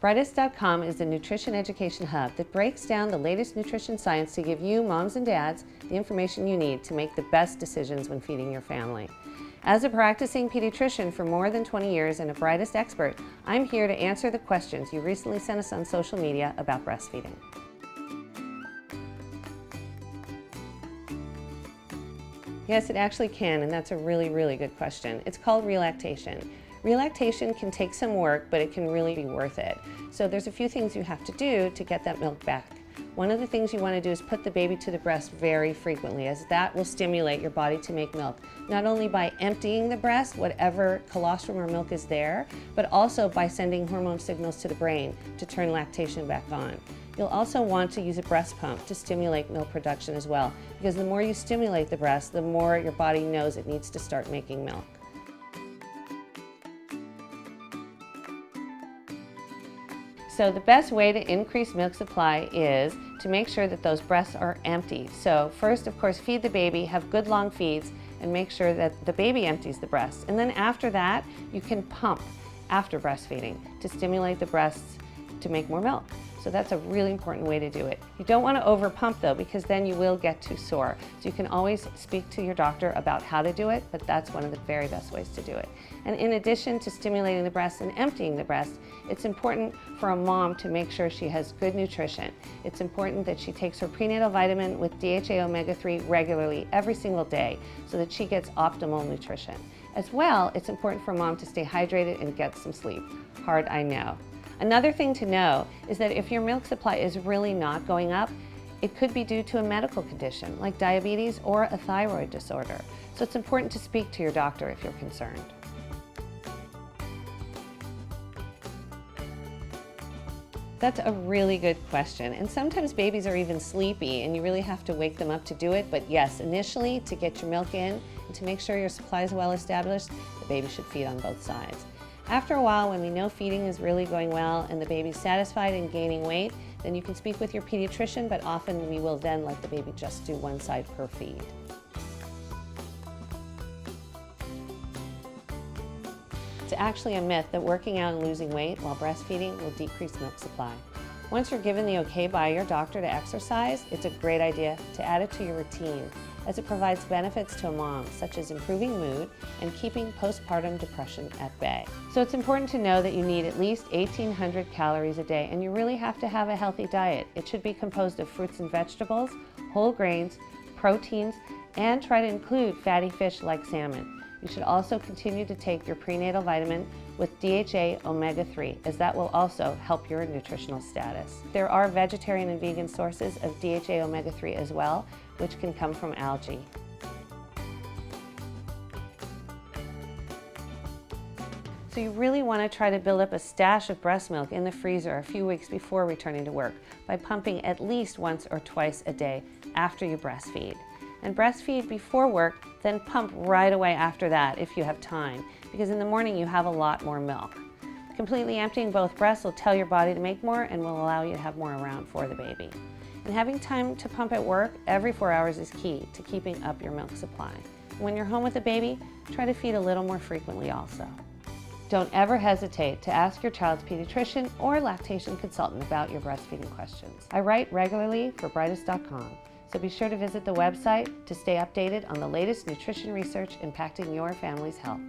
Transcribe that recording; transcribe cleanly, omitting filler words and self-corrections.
Brightest.com is a nutrition education hub that breaks down the latest nutrition science to give you, moms and dads, the information you need to make the best decisions when feeding your family. As a practicing pediatrician for more than 20 years and a Brightest expert, I'm here to answer the questions you recently sent us on social media about breastfeeding. Yes, it actually can, and that's a really, really good question. It's called relactation. Relactation can take some work, but it can really be worth it. So there's a few things you have to do to get that milk back. One of the things you want to do is put the baby to the breast very frequently, as that will stimulate your body to make milk, not only by emptying the breast, whatever colostrum or milk is there, but also by sending hormone signals to the brain to turn lactation back on. You'll also want to use a breast pump to stimulate milk production as well, because the more you stimulate the breast, the more your body knows it needs to start making milk. So the best way to increase milk supply is to make sure that those breasts are empty. So first, of course, feed the baby, have good long feeds, and make sure that the baby empties the breast. And then after that, you can pump after breastfeeding to stimulate the breasts to make more milk. So that's a really important way to do it. You don't want to over pump though, because then you will get too sore. So you can always speak to your doctor about how to do it, but that's one of the very best ways to do it. And in addition to stimulating the breast and emptying the breast, it's important for a mom to make sure she has good nutrition. It's important that she takes her prenatal vitamin with DHA omega-3 regularly every single day so that she gets optimal nutrition. As well, it's important for a mom to stay hydrated and get some sleep. Hard, I know. Another thing to know is that if your milk supply is really not going up, it could be due to a medical condition like diabetes or a thyroid disorder. So it's important to speak to your doctor if you're concerned. That's a really good question, and sometimes babies are even sleepy and you really have to wake them up to do it, but yes, initially to get your milk in and to make sure your supply is well established, the baby should feed on both sides. After a while, when we know feeding is really going well and the baby's satisfied and gaining weight, then you can speak with your pediatrician, but often we will then let the baby just do one side per feed. It's actually a myth that working out and losing weight while breastfeeding will decrease milk supply. Once you're given the okay by your doctor to exercise, it's a great idea to add it to your routine, as it provides benefits to a mom, such as improving mood and keeping postpartum depression at bay. So it's important to know that you need at least 1,800 calories a day, and you really have to have a healthy diet. It should be composed of fruits and vegetables, whole grains, proteins, and try to include fatty fish like salmon. You should also continue to take your prenatal vitamin with DHA omega-3, as that will also help your nutritional status. There are vegetarian and vegan sources of DHA omega-3 as well, which can come from algae. So you really want to try to build up a stash of breast milk in the freezer a few weeks before returning to work by pumping at least once or twice a day after you breastfeed. And breastfeed before work, then pump right away after that if you have time, because in the morning you have a lot more milk. Completely emptying both breasts will tell your body to make more and will allow you to have more around for the baby. And having time to pump at work every 4 hours is key to keeping up your milk supply. When you're home with the baby, try to feed a little more frequently also. Don't ever hesitate to ask your child's pediatrician or lactation consultant about your breastfeeding questions. I write regularly for Brightest.com, so be sure to visit the website to stay updated on the latest nutrition research impacting your family's health.